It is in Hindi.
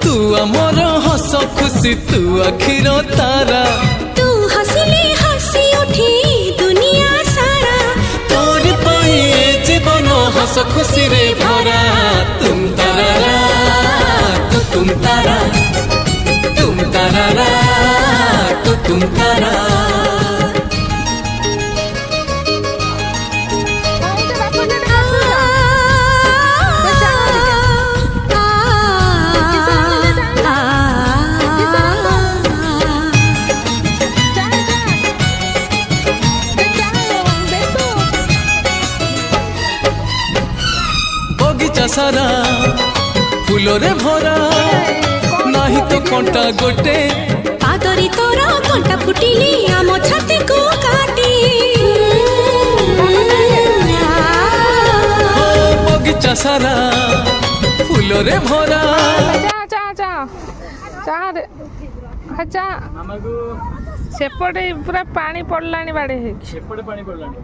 तू अमर हस खुशी तू आखिर तारा तू हसिले हसी उठी दुनिया सारा तोर पाई जीवन हस खुशी रे भरा तुम तारा तू तुम तारा तुम तारा तू तुम तारा बगीचा सारा फूलरे भरा नाही तो कंटा गोटे पादरी तोर कंटा फुटिली आम छाती को काटी बगीचा सारा फूलरे भरा सेपटे पूरा पानी पड़लानी बाड़े सेपटे पानी पड़लानी